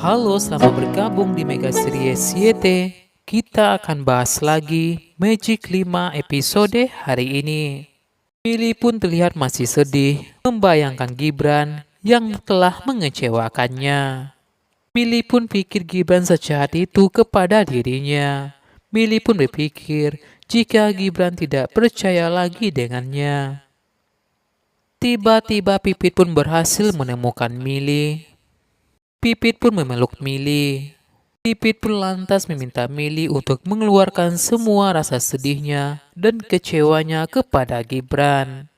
Halo, selamat bergabung di Mega Series YT. Kita akan bahas lagi Magic 5 episode hari ini. Mili pun terlihat masih sedih, membayangkan Gibran yang telah mengecewakannya. Mili pun pikir Gibran sejahat itu kepada dirinya. Mili pun berpikir jika Gibran tidak percaya lagi dengannya. Tiba-tiba Pipit pun berhasil menemukan Mili. Pipit pun memeluk Mili. Pipit pun lantas meminta Mili untuk mengeluarkan semua rasa sedihnya dan kecewanya kepada Gibran.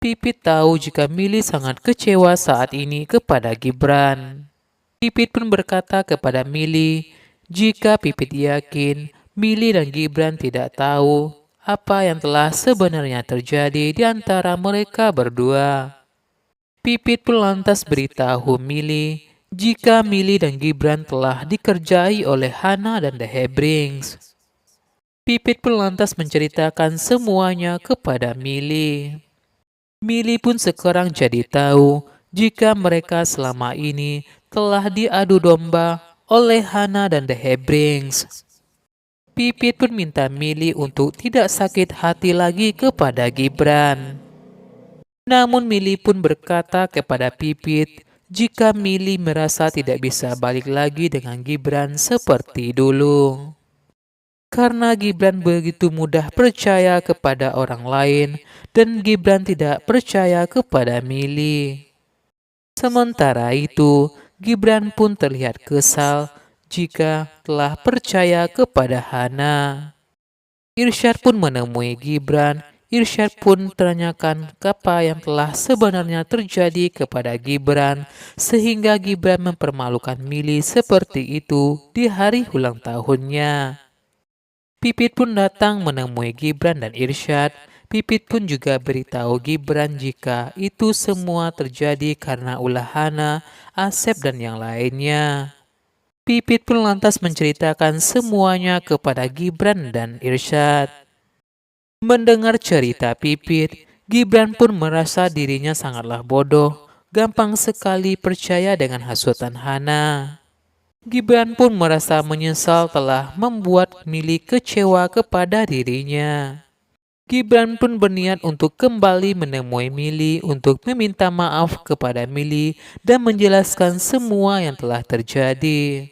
Pipit tahu jika Mili sangat kecewa saat ini kepada Gibran. Pipit pun berkata kepada Mili, jika Pipit yakin Mili dan Gibran tidak tahu apa yang telah sebenarnya terjadi di antara mereka berdua. Pipit pun lantas beritahu Mili jika Mili dan Gibran telah dikerjai oleh Hana dan The Hebrings. Pipit pun lantas menceritakan semuanya kepada Mili. Mili pun sekarang jadi tahu jika mereka selama ini telah diadu domba oleh Hana dan The Hebrings. Pipit pun minta Mili untuk tidak sakit hati lagi kepada Gibran. Namun Mili pun berkata kepada Pipit jika Mili merasa tidak bisa balik lagi dengan Gibran seperti dulu. Karena Gibran begitu mudah percaya kepada orang lain dan Gibran tidak percaya kepada Mili. Sementara itu, Gibran pun terlihat kesal jika telah percaya kepada Hana. Irsyad pun menemui Gibran. Irsyad pun menanyakan apa yang telah sebenarnya terjadi kepada Gibran sehingga Gibran mempermalukan Mili seperti itu di hari ulang tahunnya. Pipit pun datang menemui Gibran dan Irsyad. Pipit pun juga beritahu Gibran jika itu semua terjadi karena ulah Hana, Asep dan yang lainnya. Pipit pun lantas menceritakan semuanya kepada Gibran dan Irsyad. Mendengar cerita Pipit, Gibran pun merasa dirinya sangatlah bodoh, gampang sekali percaya dengan hasutan Hana. Gibran pun merasa menyesal telah membuat Mili kecewa kepada dirinya. Gibran pun berniat untuk kembali menemui Mili untuk meminta maaf kepada Mili dan menjelaskan semua yang telah terjadi.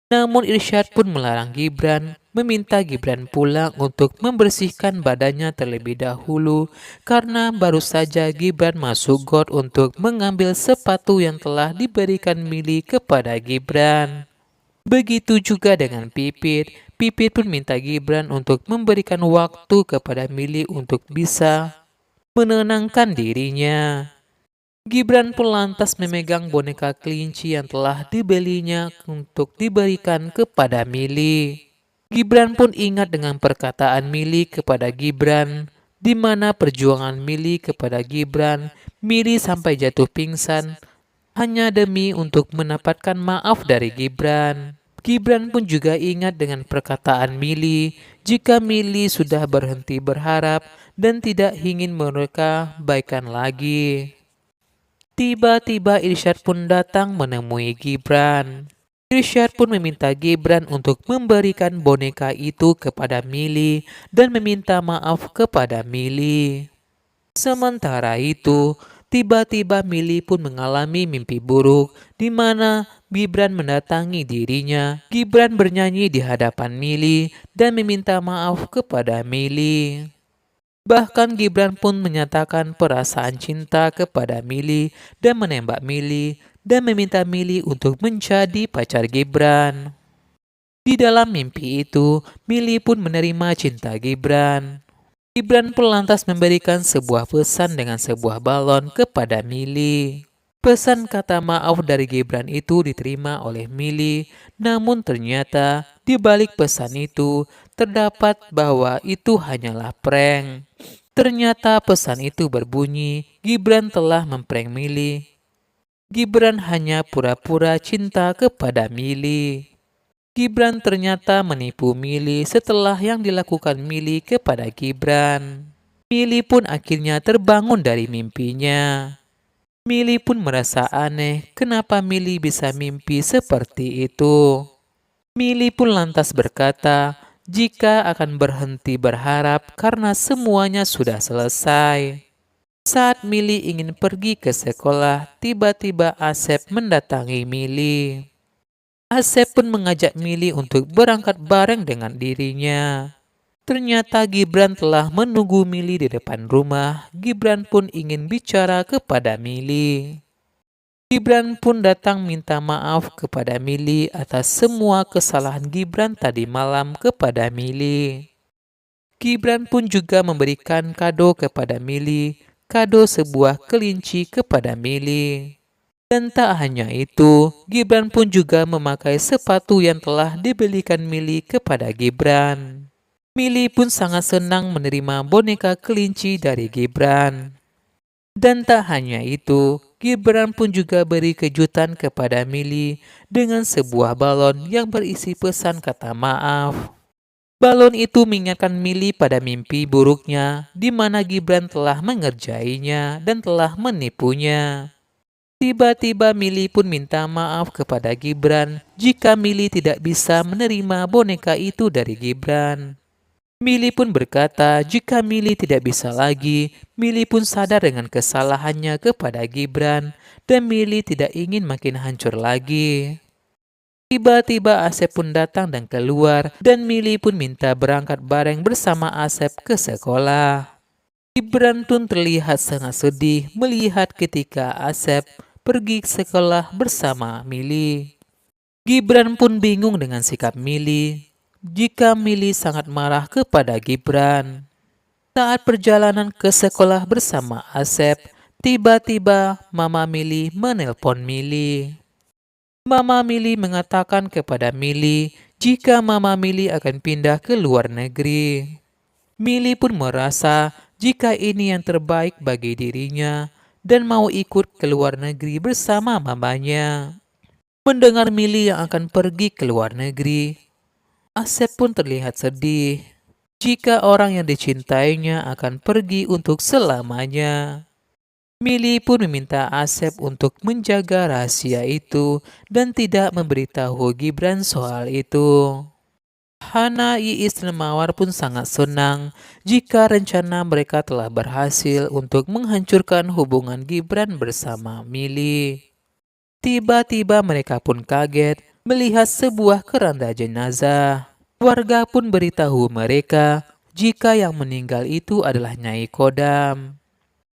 Namun Irsyad pun melarang Gibran, meminta Gibran pulang untuk membersihkan badannya terlebih dahulu karena baru saja Gibran masuk got untuk mengambil sepatu yang telah diberikan Mili kepada Gibran. Begitu juga dengan Pipit. Pipit pun minta Gibran untuk memberikan waktu kepada Mili untuk bisa menenangkan dirinya. Gibran pun lantas memegang boneka kelinci yang telah dibelinya untuk diberikan kepada Mili. Gibran pun ingat dengan perkataan Mili kepada Gibran, di mana perjuangan Mili kepada Gibran, Mili sampai jatuh pingsan hanya demi untuk mendapatkan maaf dari Gibran. Gibran pun juga ingat dengan perkataan Mili, jika Mili sudah berhenti berharap dan tidak ingin mereka baikan lagi. Tiba-tiba Irsyad pun datang menemui Gibran. Irsyad pun meminta Gibran untuk memberikan boneka itu kepada Mili dan meminta maaf kepada Mili. Sementara itu, tiba-tiba Mili pun mengalami mimpi buruk di mana Gibran mendatangi dirinya. Gibran bernyanyi di hadapan Mili dan meminta maaf kepada Mili. Bahkan Gibran pun menyatakan perasaan cinta kepada Mili dan menembak Mili dan meminta Mili untuk menjadi pacar Gibran. Di dalam mimpi itu, Mili pun menerima cinta Gibran. Gibran pun lantas memberikan sebuah pesan dengan sebuah balon kepada Mili. Pesan kata maaf dari Gibran itu diterima oleh Mili, namun ternyata di balik pesan itu terdapat bahwa itu hanyalah prank. Ternyata pesan itu berbunyi, Gibran telah memprank Mili. Gibran hanya pura-pura cinta kepada Mili. Gibran ternyata menipu Mili setelah yang dilakukan Mili kepada Gibran. Mili pun akhirnya terbangun dari mimpinya. Mili pun merasa aneh kenapa Mili bisa mimpi seperti itu. Mili pun lantas berkata, jika akan berhenti berharap karena semuanya sudah selesai. Saat Mili ingin pergi ke sekolah, tiba-tiba Asep mendatangi Mili. Asep pun mengajak Mili untuk berangkat bareng dengan dirinya. Ternyata Gibran telah menunggu Mili di depan rumah. Gibran pun ingin bicara kepada Mili. Gibran pun datang minta maaf kepada Mili atas semua kesalahan Gibran tadi malam kepada Mili. Gibran pun juga memberikan kado kepada Mili, kado sebuah kelinci kepada Mili. Dan tak hanya itu, Gibran pun juga memakai sepatu yang telah dibelikan Mili kepada Gibran. Mili pun sangat senang menerima boneka kelinci dari Gibran. Dan tak hanya itu, Gibran pun juga beri kejutan kepada Mili dengan sebuah balon yang berisi pesan kata maaf. Balon itu mengingatkan Mili pada mimpi buruknya, di mana Gibran telah mengerjainya dan telah menipunya. Tiba-tiba Mili pun minta maaf kepada Gibran jika Mili tidak bisa menerima boneka itu dari Gibran. Mili pun berkata jika Mili tidak bisa lagi, Mili pun sadar dengan kesalahannya kepada Gibran dan Mili tidak ingin makin hancur lagi. Tiba-tiba Asep pun datang dan keluar dan Mili pun minta berangkat bareng bersama Asep ke sekolah. Gibran pun terlihat sangat sedih melihat ketika Asep pergi ke sekolah bersama Mili. Gibran pun bingung dengan sikap Mili. Jika Mili sangat marah kepada Gibran. Saat perjalanan ke sekolah bersama Asep, tiba-tiba Mama Mili menelpon Mili. Mama Mili mengatakan kepada Mili jika Mama Mili akan pindah ke luar negeri. Mili pun merasa jika ini yang terbaik bagi dirinya dan mau ikut ke luar negeri bersama mamanya. Mendengar Mili yang akan pergi ke luar negeri, Asep pun terlihat sedih jika orang yang dicintainya akan pergi untuk selamanya. Mili pun meminta Asep untuk menjaga rahasia itu dan tidak memberitahu Gibran soal itu. Hana, Iis, dan Mawar pun sangat senang jika rencana mereka telah berhasil untuk menghancurkan hubungan Gibran bersama Mili. Tiba-tiba mereka pun kaget melihat sebuah keranda jenazah. Warga pun beritahu mereka jika yang meninggal itu adalah Nyai Kodam.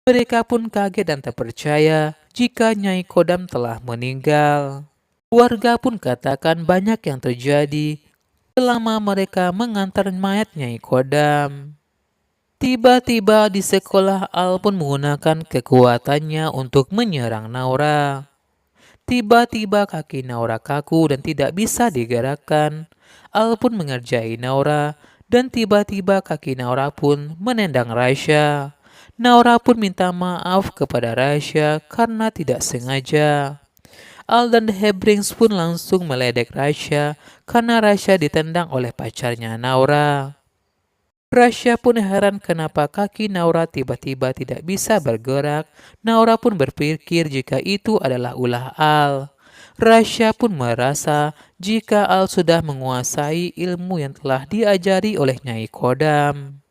Mereka pun kaget dan tak percaya jika Nyai Kodam telah meninggal. Warga pun katakan banyak yang terjadi selama mereka mengantar mayat Nyai Kodam. Tiba-tiba di sekolah Al pun menggunakan kekuatannya untuk menyerang Naura. Tiba-tiba kaki Naura kaku dan tidak bisa digerakkan. Al pun mengerjai Naura dan tiba-tiba kaki Naura pun menendang Raisya. Naura pun minta maaf kepada Raisya karena tidak sengaja. Al dan Hebrings pun langsung meledek Raisya karena Raisya ditendang oleh pacarnya Naura. Raisya pun heran kenapa kaki Naura tiba-tiba tidak bisa bergerak. Naura pun berpikir jika itu adalah ulah Al. Raisya pun merasa jika Al sudah menguasai ilmu yang telah diajari oleh Nyai Kodam.